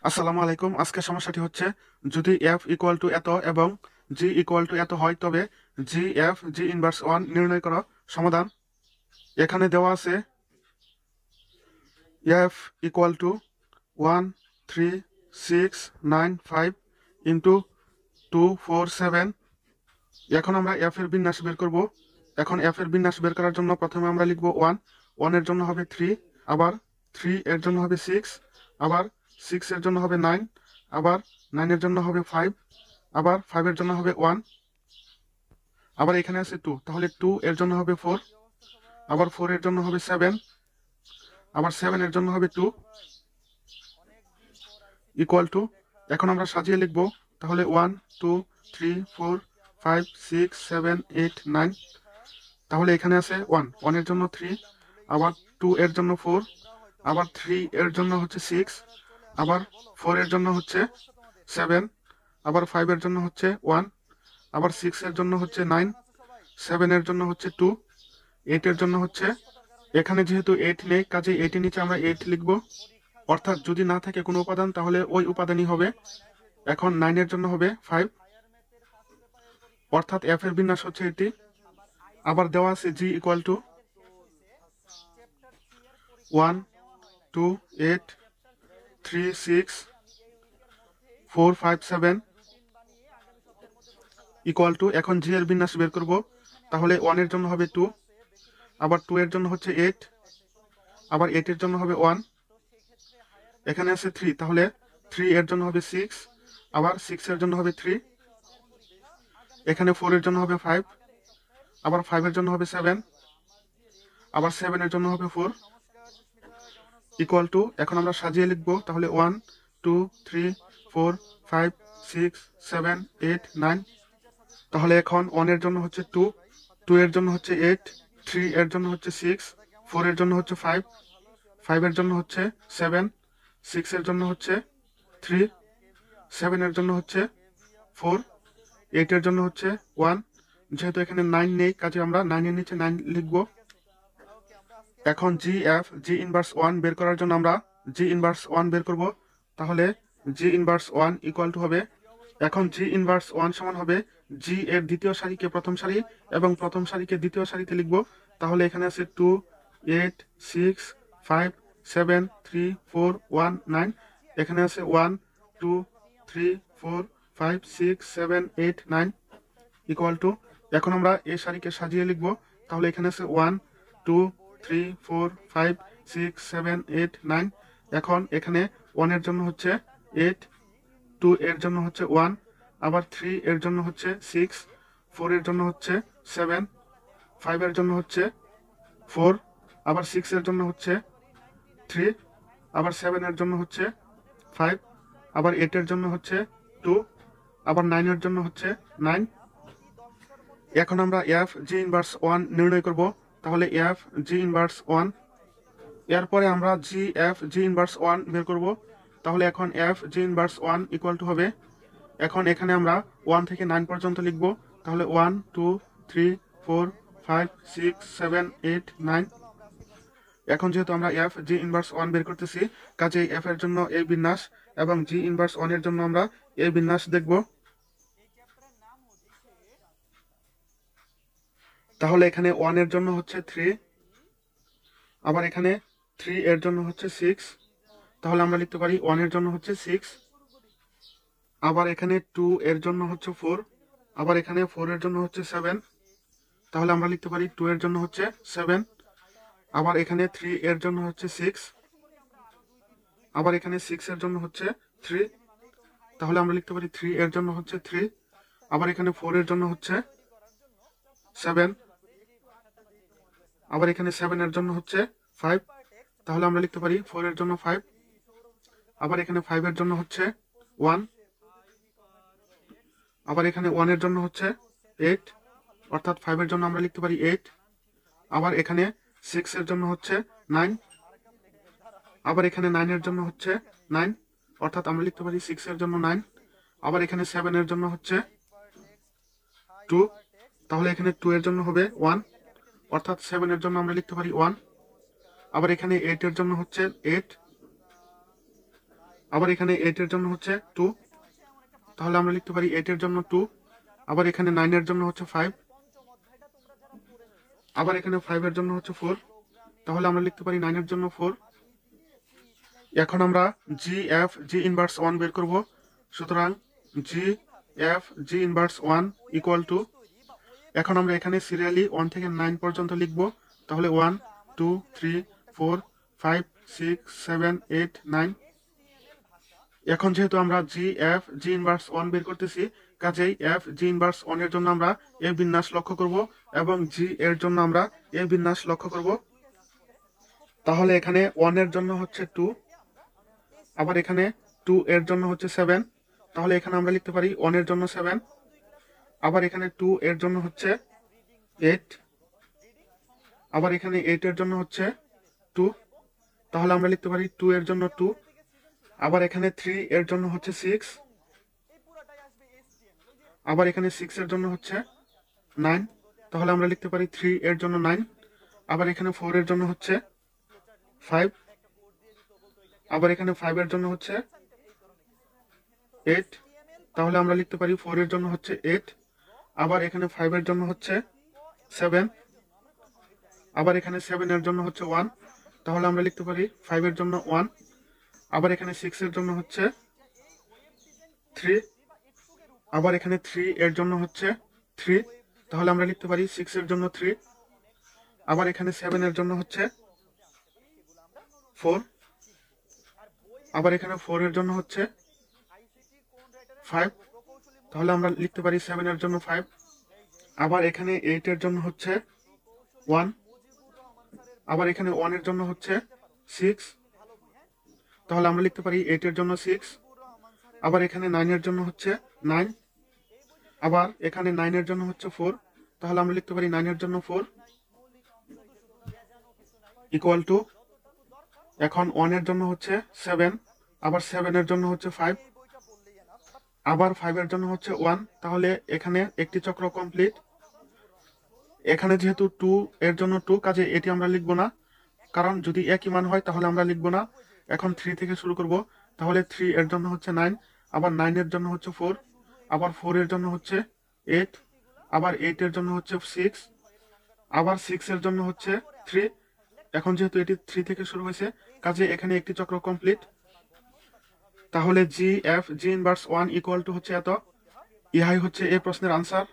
আসসালামু আলাইকুম। আজকের সমস্যাটি হচ্ছে, যদি f ইকুয়াল টু এত এবং g ইকুয়াল টু এত হয় তবে g ইনভার্স 1 নির্ণয় করো। সমাধান এখানে দেওয়া আছে f ইকুয়াল টু 1 3 6 9 5 ইন্টু 2 4 7। এখন আমরা f এর বিন্যাস বের করব। এখন f এর বিন্যাস বের করার জন্য প্রথমে আমরা লিখব 1 এর জন্য হবে 3, আবার 3 এর জন্য হবে 6, আবার 6 এর জন্য হবে 9, আবার 9 এর জন্য হবে 5, আবার 5 এর জন্য হবে 1, আবার এখানে আছে 2, তাহলে 2 এর জন্য হবে 4, আবার 4 এর জন্য হবে 7, আবার 7 এর জন্য হবে 2 ইকুয়াল টু। এখন আমরা সাজিয়ে লিখব, তাহলে 1 2 3 4 5 6 7 8 9। তাহলে এখানে আছে 1 এর জন্য 3, আবার 2 এর জন্য 4, আবার 3 এর জন্য হচ্ছে 6, আবার 4 এর জন্য হচ্ছে 7, আবার 5 এর জন্য হচ্ছে 1, আবার 6 এর জন্য হচ্ছে 9, 7 এর জন্য হচ্ছে 2, 8 এর জন্য হচ্ছে, এখানে যেহেতু 8 নেই কাজেই 8 এর নিচে আমরা 8 লিখব, অর্থাৎ যদি না থাকে কোনো উপাদান তাহলে ওই উপাদানই হবে। এখন 9 এর জন্য হবে 5, অর্থাৎ f এর বিন্যাস হচ্ছে এটি। আবার দেওয়া আছে g equal to 1 2 8 3 6 4 5 7 equal to. এখন g এর বিন্যাস বের করব, তাহলে 1 এর জন্য হবে 2, আবার 2 এর জন্য হচ্ছে 8, আবার 8 এর জন্য হবে 1, এখানে আছে 3, তাহলে 3 এর জন্য হবে 6, আবার 6 এর জন্য হবে 3, এখানে 4 এর জন্য হবে 5, আবার 5 এর জন্য হবে 7, আবার 7 এর জন্য হবে 4 ইকুয়াল টু। এখন আমরা সাজিয়ে লিখব, তাহলে 1 2 3 4 5 6 7 8 9। তাহলে এখন 1 এর জন্য হচ্ছে 2, 2 এর জন্য হচ্ছে 8, 3 এর জন্য হচ্ছে 6, 4 এর জন্য হচ্ছে 5, 5 এর জন্য হচ্ছে 7, 6 এর জন্য হচ্ছে 3, 7 এর জন্য হচ্ছে 4, 8 এর জন্য হচ্ছে 1। যেহেতু এখানে 9 নেই কাজে আমরা 9 এর নিচে 9 লিখব। এখন জি ইনভার্স 1 বের করার জন্য আমরা জি ইনভার্স 1 বের করব। তাহলে জি ইনভার্স 1 ইকুয়াল টু হবে, এখন জি ইনভার্স 1 সমান হবে জি এর দ্বিতীয় সারিকে প্রথম সারি এবং প্রথম সারিকে দ্বিতীয় সারিতে লিখব। তাহলে এখানে আছে 2 8 6 5 7 3 4 1 9, এখানে আছে 1 2 3 4 5 6 7 8 9 ইকুয়াল টু। এখন আমরা এই সারিকে সাজিয়ে লিখব, তাহলে এখানে আছে 1 2 3 4 5 6 7 8 9। এখন এখানে 1 এর জন্য হচ্ছে 8, 2 এর জন্য হচ্ছে 1, আবার 3 এর জন্য হচ্ছে 6, 4 এর জন্য হচ্ছে 7, 5 এর জন্য হচ্ছে 4, আবার 6 এর জন্য হচ্ছে 3, আবার 7 এর জন্য হচ্ছে 5, আবার 8 এর জন্য হচ্ছে 2, আবার 9 এর জন্য হচ্ছে 9। এখন আমরা জি ইনভার্স 1 নির্ণয় করব, তাহলে জি ইনভার্স 1, এরপরে আমরা জি ইনভার্স 1 বের করব। তাহলে এখন জি ইনভার্স 1 ইকুয়াল টু হবে, এখন এখানে আমরা 1 থেকে 9 পর্যন্ত লিখব। তাহলে 1 2 3 4 5 6 7 8 9। এখন যেহেতু আমরা জি ইনভার্স 1 বের করতেছি কাজেই এর জন্য এই বিন্যাস এবং জি ইনভার্স 1 এর জন্য আমরা এই বিন্যাস দেখব। তাহলে এখানে 1 এর জন্য হচ্ছে 3, আবার এখানে 3 এর জন্য হচ্ছে 6, তাহলে আমরা লিখতে পারি 1 এর জন্য হচ্ছে 6, আবার এখানে 2 এর জন্য হচ্ছে 4, আবার এখানে 4 এর জন্য হচ্ছে 7, তাহলে আমরা লিখতে পারি 2 এর জন্য হচ্ছে 7, আবার এখানে 3 এর জন্য হচ্ছে 6, আবার এখানে 6 এর জন্য হচ্ছে 3, তাহলে আমরা লিখতে পারি 3 এর জন্য হচ্ছে 3, আবার এখানে 4 এর জন্য হচ্ছে 7, আবার এখানে 7 এর জন্য হচ্ছে 5, তাহলে আমরা লিখতে পারি 4 এর জন্য 5, আবার এখানে 5 এর জন্য হচ্ছে 1, আবার এখানে 1 এর জন্য হচ্ছে 8, অর্থাৎ 5 এর জন্য আমরা লিখতে পারি 8, আবার এখানে 6 এর জন্য হচ্ছে 9, আবার এখানে 9 এর জন্য হচ্ছে 9, অর্থাৎ আমরা লিখতে পারি 6 এর জন্য 9, আবার এখানে 7 এর জন্য হচ্ছে 2, তাহলে এখানে 2 এর জন্য হবে 1, অর্থাৎ 7 এর জন্য আমরা লিখতে পারি 1, আবার এখানে 8 এর জন্য হচ্ছে 8, আবার এখানে 8 এর জন্য হচ্ছে 2, তাহলে আমরা লিখতে পারি 8 এর জন্য 2। আবার এখানে 9 এর জন্য হচ্ছে 5, আবার এখানে 5 এর জন্য হচ্ছে 4, তাহলে আমরা লিখতে পারি 9 এর জন্য 4। এখন আমরা জি এফ জি ইনভার্স 1 বের করব। সুতরাং জি F G inverse 1 equal to, এখন আমরা এখানে সিরিয়ালি 1 থেকে 9 পর্যন্ত লিখব। তাহলে 1 2 3 4 5 6 7 8 9। এখন যেহেতু আমরা জি এফ জি ইনভার্স 1 বের করতেছি, কাজেই এফ জি ইনভার্স 1 এর জন্য আমরা এ বিন্যাস লক্ষ্য করব এবং জি এর জন্য আমরা এ বিন্যাস লক্ষ্য করব। তাহলে এখানে 1 এর জন্য হচ্ছে 2, আবার এখানে 2 এর জন্য হচ্ছে 7, তাহলে এখানে আমরা লিখতে পারি 1 এর জন্য 7। আবার এখানে 2 এর জন্য হচ্ছে 8, আবার এখানে 8 এর জন্য হচ্ছে 2, তাহলে আমরা লিখতে পারি 2 এর জন্য 2। আবার এখানে 3 এর জন্য হচ্ছে 6, আবার এখানে 6 এর জন্য হচ্ছে 9, তাহলে আমরা লিখতে পারি 3 এর জন্য 9। আবার এখানে 4 এর জন্য হচ্ছে 5, আবার এখানে 5 এর জন্য হচ্ছে 8, তাহলে আমরা লিখতে পারি 4 এর জন্য হচ্ছে 8। আবার এখানে 5 এর জন্য হচ্ছে 7, আবার এখানে 7 এর জন্য হচ্ছে 1, তাহলে আমরা লিখতে পারি 5 এর জন্য 1। আবার এখানে 6 এর জন্য হচ্ছে 3, আবার এখানে 3 এর জন্য হচ্ছে 3, তাহলে আমরা লিখতে পারি 6 এর জন্য 3। আবার এখানে 7 এর জন্য হচ্ছে 4, আবার এখানে 4 এর জন্য হচ্ছে 5, তাহলে আমরা লিখতে পারি 7 এর জন্য 5। আবার এখানে 8 এর জন্য হচ্ছে 1, আবার এখানে 1 এর জন্য হচ্ছে 6, তাহলে আমরা লিখতে পারি 8 এর জন্য 6। আবার এখানে 9 এর জন্য হচ্ছে 9, আবার এখানে 9 এর জন্য হচ্ছে 4, তাহলে আমরা লিখতে পারি 9 এর জন্য 4 ইকুয়াল টু, এখন 1 এর জন্য হচ্ছে 7, আবার 7 এর জন্য হচ্ছে 5, আবার 5 এর জন্য হচ্ছে 1, তাহলে এখানে একটি চক্র কমপ্লিট। এখানে যেহেতু 2 এর জন্য 2, কাজে এটি আমরা লিখব না, কারণ যদি একই মান হয় তাহলে আমরা লিখব না। এখন 3 থেকে শুরু করব, তাহলে 3 এর জন্য হচ্ছে 9, আবার 9 এর জন্য হচ্ছে 4, আবার 4 এর জন্য হচ্ছে 8, আবার 8 এর জন্য হচ্ছে 6, আবার 6 এর জন্য হচ্ছে 3। এখন যেহেতু এটি 3 থেকে শুরু হয়েছে, কাজে এখানে একটি চক্র কমপ্লিট। তাহলে জি F G inverse 1 equal to হচ্ছে এত। ইহাই হচ্ছে এই প্রশ্নের আনসার।